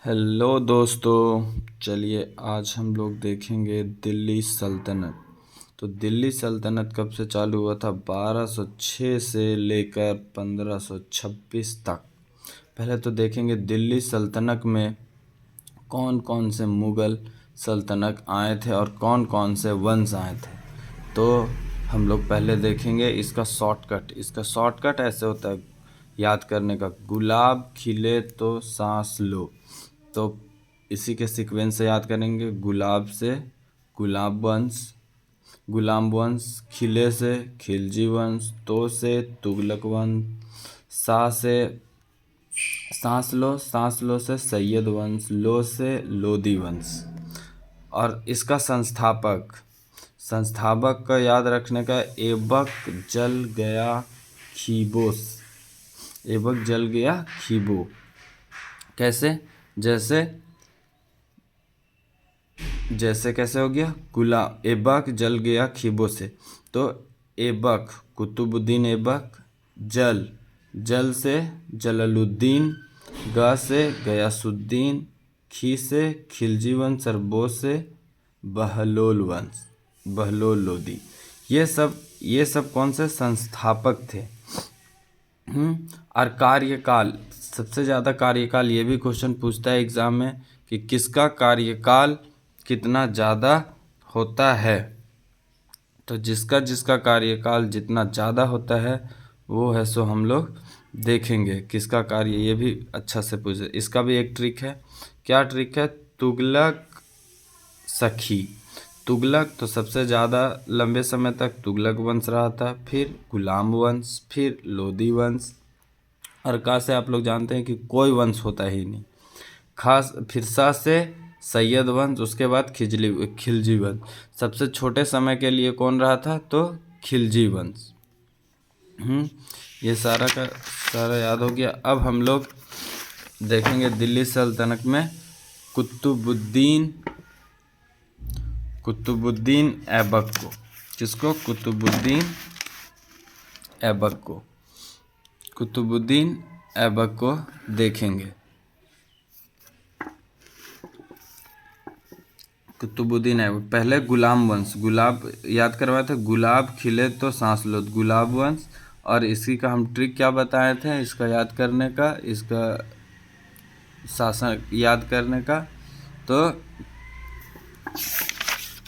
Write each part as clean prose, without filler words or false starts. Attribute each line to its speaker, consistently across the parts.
Speaker 1: Hello दोस्तों, चलिए आज हम लोग देखेंगे दिल्ली सल्तनत। तो दिल्ली सल्तनत कब से चालू हुआ था? 1206 से लेकर 1526 तक। पहले तो देखेंगे दिल्ली सल्तनत में कौन कौन से मुग़ल सल्तनत आए थे और कौन कौन से वंश आए थे। तो हम लोग पहले देखेंगे इसका शॉर्टकट ऐसे होता है याद करने का। गुलाब खिले तो सांस लो। तो इसी के सीक्वेंस से याद करेंगे। गुलाब से गुलाब वंश, गुलाम वंश, खिले से खिलजी वंश, तो से तुगलक वंश, सा से सांस लो से सैयद वंश, लो से लोदी वंश। और इसका संस्थापक का याद रखने का ऐबक जल गया खीबोस। ऐबक जल गया खीबो कैसे? जैसे कैसे हो गया? ऐबक जल गया खीबो से। तो ऐबक कुतुबुद्दीन ऐबक, जल से जलालुद्दीन, ग से गयासुद्दीन, खी से खिलजी वंश और बो से बहलोल वंश, बहलोल लोदी। ये सब कौन से संस्थापक थे? और कार्यकाल, सबसे ज़्यादा कार्यकाल ये भी क्वेश्चन पूछता है एग्ज़ाम में कि किसका कार्यकाल कितना ज़्यादा होता है। तो जिसका जिसका कार्यकाल जितना ज़्यादा होता है वो है सो हम लोग देखेंगे किसका कार्य। ये भी अच्छा से पूछे। इसका भी एक ट्रिक है। क्या ट्रिक है? तुगलक सखी। तुगलक तो सबसे ज़्यादा लंबे समय तक तुगलक वंश रहा था, फिर गुलाम वंश, फिर लोदी वंश। और का से आप लोग जानते हैं कि कोई वंश होता ही नहीं। खास फिर सा से सैयद वंश, उसके बाद खिलजी वंश। सबसे छोटे समय के लिए कौन रहा था? तो खिलजी वंश। ये सारा का सारा याद हो गया। अब हम लोग देखेंगे दिल्ली सल्तनत में कुतुबुद्दीन ऐबक को। किसको? कुतुबुद्दीन ऐबक को देखेंगे। कुतुबुद्दीन ऐबक पहले गुलाम वंश, गुलाब याद करवाए थे। गुलाब खिले तो सांस लो, गुलाब वंश। और इसी का हम ट्रिक क्या बताए थे इसका याद करने का, इसका शासन याद करने का।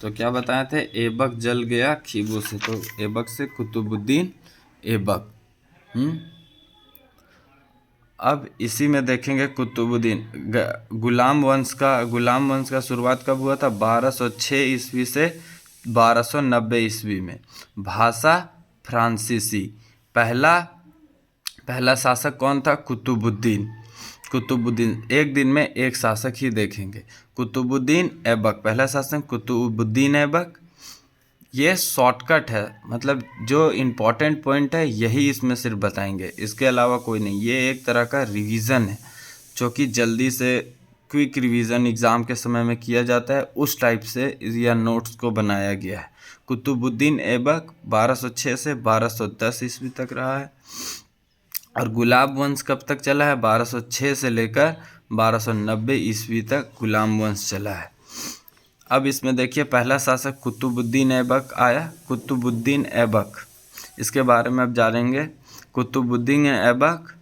Speaker 1: तो क्या बताए थे? ऐबक जल गया खीबो से। तो ऐबक से कुतुबुद्दीन ऐबक। अब इसी में देखेंगे गुलाम वंश का शुरुआत कब हुआ था? 1206 ईस्वी से 1290 ईस्वी में। भाषा फ्रांसीसी। पहला शासक कौन था? कुतुबुद्दीन। एक दिन में एक शासक ही देखेंगे। कुतुबुद्दीन ऐबक पहला शासक, कुतुबुद्दीन ऐबक। ये शॉर्टकट है, मतलब जो इम्पोर्टेंट पॉइंट है यही इसमें सिर्फ बताएंगे, इसके अलावा कोई नहीं। ये एक तरह का रिवीजन है जो कि जल्दी से क्विक रिवीजन एग्ज़ाम के समय में किया जाता है, उस टाइप से यह नोट्स को बनाया गया है। कुतुबुद्दीन ऐबक 1206 से 1210 ईस्वी तक रहा है। और गुलाब वंश कब तक चला है? 1206 से लेकर 1290 ईस्वी तक गुलाम वंश चला है। अब इसमें देखिए पहला शासक कुतुबुद्दीन ऐबक आया। कुतुबुद्दीन ऐबक, इसके बारे में अब जानेंगे। कुतुबुद्दीन ऐबक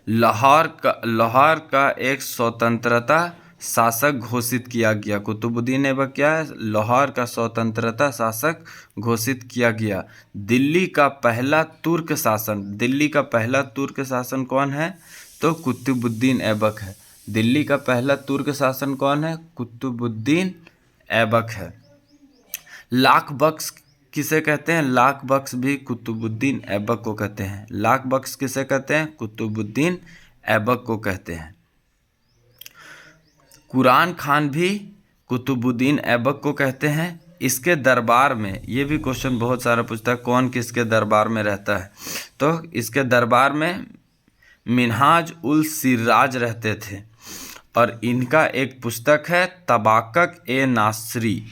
Speaker 1: लाहौर का एक स्वतंत्रता शासक घोषित किया गया। कुतुबुद्दीन ऐबक क्या है? लाहौर का स्वतंत्रता शासक घोषित किया गया। दिल्ली का पहला तुर्क शासन कौन है? तो कुतुबुद्दीन ऐबक है। दिल्ली का पहला तुर्क शासन कौन है? कुतुबुद्दीन ऐबक है। लाख बख्श किसे कहते हैं? लाख बख्श भी कुतुबुद्दीन ऐबक को कहते हैं। लाख बख्श किसे कहते हैं? कुतुबुद्दीन ऐबक को कहते हैं। कुरान खान भी कुतुबुद्दीन ऐबक को कहते हैं। इसके दरबार में, ये भी क्वेश्चन बहुत सारा पूछता है, कौन किसके दरबार में रहता है? तो इसके दरबार में मिन्हाज उल सिर्राज रहते थे। और इनका एक पुस्तक है तबाकक ए नासरी।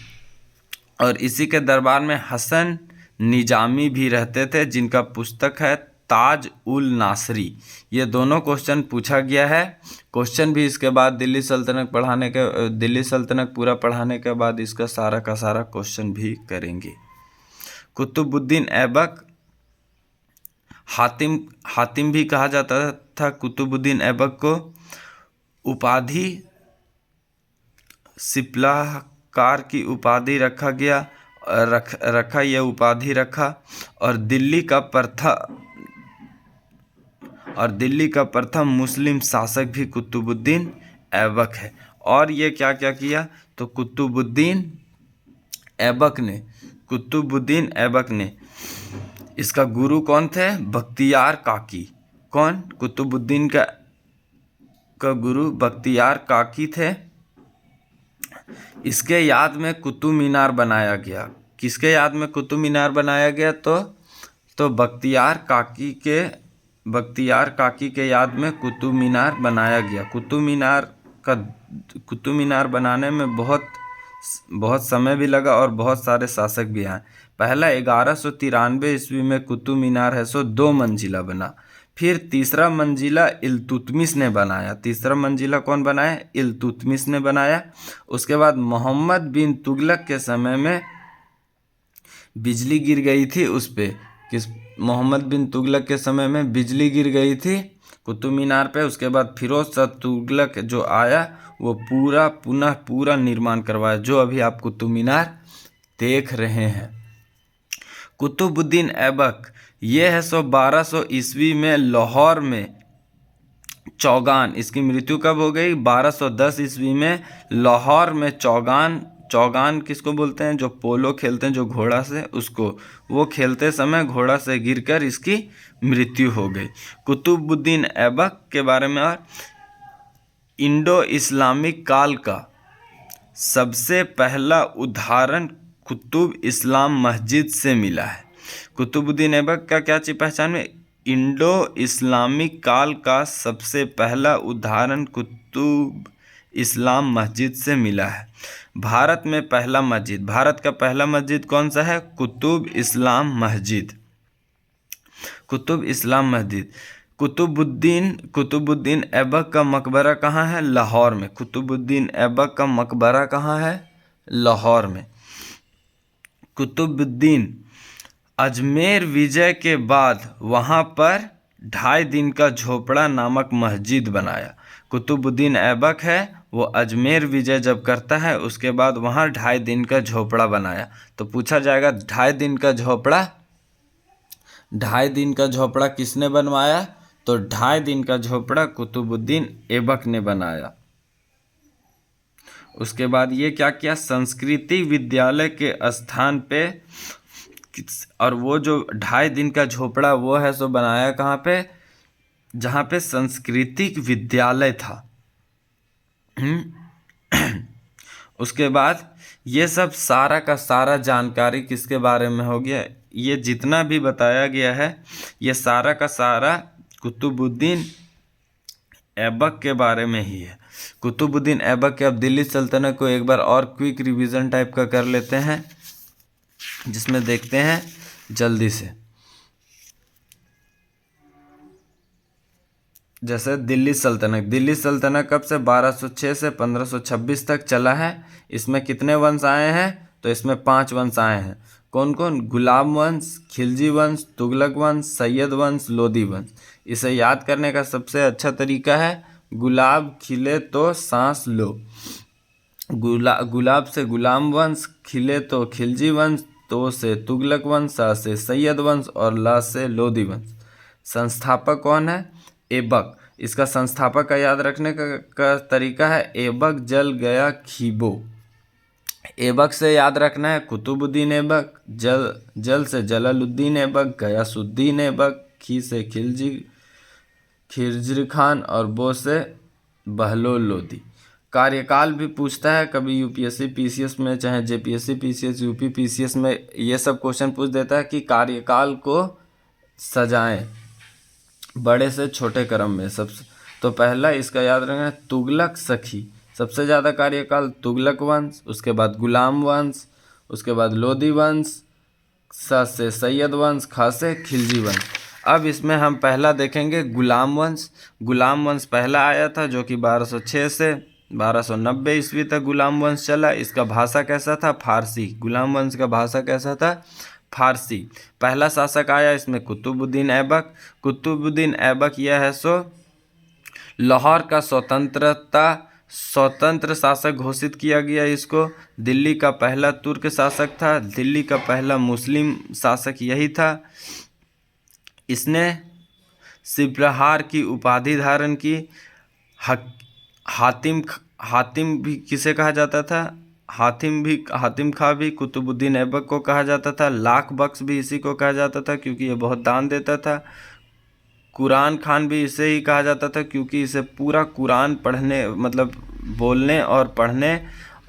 Speaker 1: और इसी के दरबार में हसन निजामी भी रहते थे, जिनका पुस्तक है ताज उल नासरी। ये दोनों क्वेश्चन पूछा गया है। क्वेश्चन भी इसके बाद दिल्ली सल्तनत पूरा पढ़ाने के बाद इसका सारा का सारा क्वेश्चन भी करेंगे। कुतुबुद्दीन ऐबक, हातिम भी कहा जाता था कुतुबुद्दीन ऐबक को। उपाधि सिपलाहकार की उपाधि रखा यह उपाधि रखा। और दिल्ली का प्रथम मुस्लिम शासक भी कुतुबुद्दीन ऐबक है। और ये क्या क्या किया, तो कुतुबुद्दीन ऐबक ने इसका गुरु कौन थे, बख्तियार काकी। कौन, कुतुबुद्दीन का गुरु बख्तियार काकी थे। इसके याद में कुतुब मीनार बनाया गया। किसके याद में कुतुब मीनार बनाया गया, तो बख्तियार काकी के याद में कुतुब मीनार बनाया गया। कुतुब मीनार बनाने में बहुत समय भी लगा और बहुत सारे शासक भी आए। पहला 1193 ईस्वी में कुतुब मीनार है सो 2 मंजिला बना। फिर तीसरा मंजिला इल्तुतमिश ने बनाया। तीसरा मंजिला कौन बनाया, इल्तुतमिश ने बनाया। उसके बाद मोहम्मद बिन तुगलक के समय में बिजली गिर गई थी उस पे। मोहम्मद बिन तुगलक के समय में बिजली गिर गई थी कुतुब मीनार पे। उसके बाद फिरोज शाह तुगलक जो आया वो पूरा निर्माण करवाया, जो अभी आप कुतुब मीनार देख रहे हैं। कुतुबुद्दीन ऐबक ये है 1200 ईस्वी में लाहौर में चौगान। इसकी मृत्यु कब हो गई, 1210 ईस्वी में लाहौर में चौगान किसको बोलते हैं, जो पोलो खेलते हैं जो घोड़ा से, उसको वो खेलते समय घोड़ा से गिरकर इसकी मृत्यु हो गई। कुतुबुद्दीन ऐबक के बारे में, और इंडो इस्लामिक काल का सबसे पहला उदाहरण कुतुब इस्लाम मस्जिद से मिला है। कुतुबुद्दीन ऐबक का क्या चीज पहचान में, इंडो इस्लामिक काल का सबसे पहला उदाहरण कुतुब इस्लाम मस्जिद से मिला है। भारत का पहला मस्जिद कौन सा है, कुतुब इस्लाम मस्जिद। कुतुबुद्दीन ऐबक का मकबरा कहाँ है, लाहौर में। कुतुबुद्दीन ऐबक का मकबरा कहाँ है, लाहौर में। कुतुबुद्दीन अजमेर विजय के बाद वहाँ पर 2.5 दिन का झोपड़ा नामक मस्जिद बनाया। कुतुबुद्दीन ऐबक है वो अजमेर विजय जब करता है उसके बाद वहाँ 2.5 दिन का झोपड़ा बनाया। तो पूछा जाएगा 2.5 दिन का झोपड़ा किसने बनवाया, तो 2.5 दिन का झोपड़ा कुतुबुद्दीन ऐबक ने बनाया। उसके बाद ये क्या किया, संस्कृति विद्यालय के स्थान पे, और वो जो 2.5 दिन का झोपड़ा वो है सो बनाया कहाँ पे, जहाँ पे सांस्कृतिक विद्यालय था। उसके बाद ये सब सारा का सारा जानकारी किसके बारे में हो गया, ये जितना भी बताया गया है ये सारा का सारा कुतुबुद्दीन ऐबक के बारे में ही है। कुतुबुद्दीन ऐबक के, अब दिल्ली सल्तनत को एक बार और क्विक रिवीजन टाइप का कर लेते हैं, जिसमें देखते हैं जल्दी से। जैसे दिल्ली सल्तनत कब से, 1206 से 1526 तक चला है। इसमें कितने वंश आए हैं, तो इसमें 5 वंश आए हैं। कौन कौन, गुलाब वंश, खिलजी वंश, तुगलक वंश, सैयद वंश, लोदी वंश। इसे याद करने का सबसे अच्छा तरीका है, गुलाब खिले तो सांस लो। गुलाब से गुलाम वंश, खिले तो खिलजी वंश, तो से तुगलक वंश, सा से सैयद वंश और ला से लोदी वंश। संस्थापक कौन है, ऐबक। इसका संस्थापक का याद रखने का तरीका है, ऐबक जल गया खीबो। ऐबक से याद रखना है कुतुबुद्दीन ऐबक, जल से जलालुद्दीन ऐबक, गयासुद्दीन ऐबक, खी से खिरजिर खान और बो से बहलोल लोदी। कार्यकाल भी पूछता है कभी यूपीएससी पीसीएस में, चाहे जेपीएससी पीसीएस, यूपी पीसीएस में ये सब क्वेश्चन पूछ देता है कि कार्यकाल को सजाएं बड़े से छोटे क्रम में। सबसे तो पहला इसका याद रखना है तुगलक सखी, सबसे ज़्यादा कार्यकाल तुगलक वंश, उसके बाद गुलाम वंश, उसके बाद लोदी वंश, सा से सैयद वंश, खा से खिलजी वंश। अब इसमें हम पहला देखेंगे गुलाम वंश। गुलाम वंश पहला आया था जो कि 1206 से 1290 ईस्वी तक गुलाम वंश चला। इसका भाषा कैसा था? फारसी। गुलाम वंश का भाषा कैसा था? फारसी। पहला शासक आया इसमें कुतुबुद्दीन ऐबक। कुतुबुद्दीन ऐबक यह है सो लाहौर का स्वतंत्र शासक घोषित किया गया इसको। दिल्ली का पहला तुर्क शासक था। दिल्ली का पहला मुस्लिम शासक यही था। इसने सिपरहार की उपाधि धारण की। हातिम भी किसे कहा जाता था? हातिम खां भी कुतुबुद्दीन ऐबक को कहा जाता था। लाख बख्श भी इसी को कहा जाता था क्योंकि ये बहुत दान देता था। कुरान खान भी इसे ही कहा जाता था क्योंकि इसे पूरा कुरान पढ़ने मतलब बोलने और पढ़ने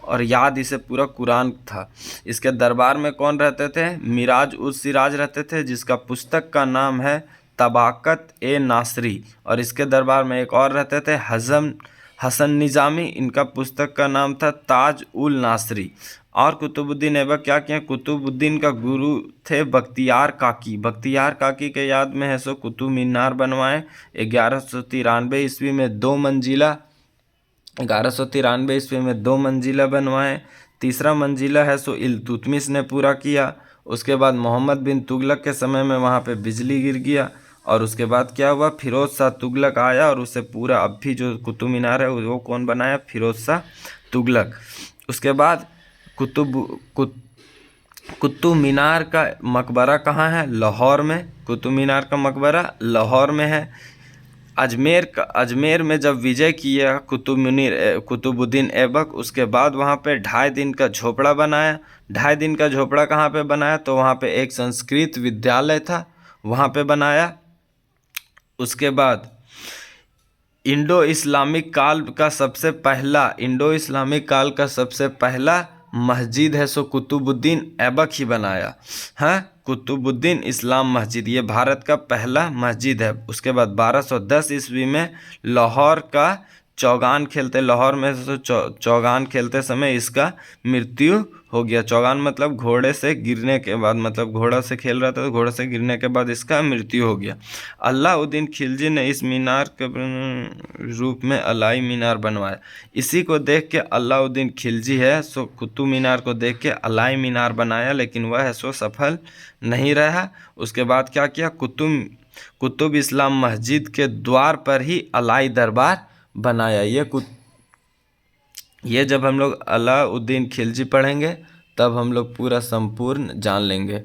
Speaker 1: और याद इसे पूरा कुरान था। इसके दरबार में कौन रहते थे? मिराज उस सिराज रहते थे जिसका पुस्तक का नाम है तबाकत ए नासरी। और इसके दरबार में एक और रहते थे हसन निज़ामी। इनका पुस्तक का नाम था ताज उल नासरी। और कुतुबुद्दीन ऐबक क्या किया? कुतुबुद्दीन का गुरु थे बख्तियार काकी। बख्तियार काकी के याद में है सो कुतुब मीनार बनवाए 1193 ईस्वी में 2 मंजिला। 1193 ईस्वी में 2 मंजिला बनवाए। तीसरा मंजिला है सो इल्तुतमिश ने पूरा किया। उसके बाद मोहम्मद बिन तुगलक के समय में वहाँ पे बिजली गिर गया। और उसके बाद क्या हुआ? फिरोज शाह तुगलक आया और उसे पूरा अब भी जो कुतुब मीनार है वो कौन बनाया? फिरोज शाह तुगलक। उसके बाद कुतुब मीनार का मकबरा कहाँ है? लाहौर में। कुतुब मीनार का मकबरा लाहौर में है। अजमेर में जब विजय किया कुतुबुद्दीन ऐबक, उसके बाद वहाँ पे 2.5 दिन का झोपड़ा बनाया। 2.5 दिन का झोपड़ा कहाँ पे बनाया? तो वहाँ पे एक संस्कृत विद्यालय था, वहाँ पे बनाया। उसके बाद इंडो इस्लामिक काल का सबसे पहला मस्जिद है सो कुतुबुद्दीन ऐबक ही बनाया। हाँ, कुतुबुद्दीन इस्लाम मस्जिद ये भारत का पहला मस्जिद है। उसके बाद 1210 ईस्वी में लाहौर में चौगान खेलते समय इसका मृत्यु हो गया। चौगान मतलब घोड़े से गिरने के बाद, मतलब घोड़ा से खेल रहा था तो घोड़े से गिरने के बाद इसका मृत्यु हो गया। अलाउद्दीन खिलजी ने इस मीनार के रूप में अलाई मीनार बनवाया। इसी को देख के अलाउद्दीन खिलजी है सो कुतुब मीनार को देख के अलाई मीनार बनाया, लेकिन वह है सो सफल नहीं रहा। उसके बाद क्या किया? कुतुब इस्लाम मस्जिद के द्वार पर ही अलाई दरबार बनाया। ये जब हम लोग अलाउद्दीन खिलजी पढ़ेंगे तब हम लोग पूरा संपूर्ण जान लेंगे।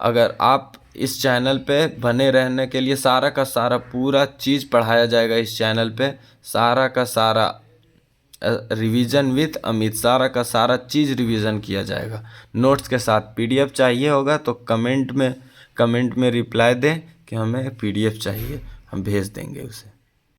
Speaker 1: अगर आप इस चैनल पे बने रहने के लिए सारा का सारा पूरा चीज़ पढ़ाया जाएगा। इस चैनल पे सारा का सारा रिवीजन विथ अमित, सारा का सारा चीज़ रिवीजन किया जाएगा नोट्स के साथ। PDF चाहिए होगा तो कमेंट में रिप्लाई दें कि हमें PDF चाहिए, हम भेज देंगे उसे।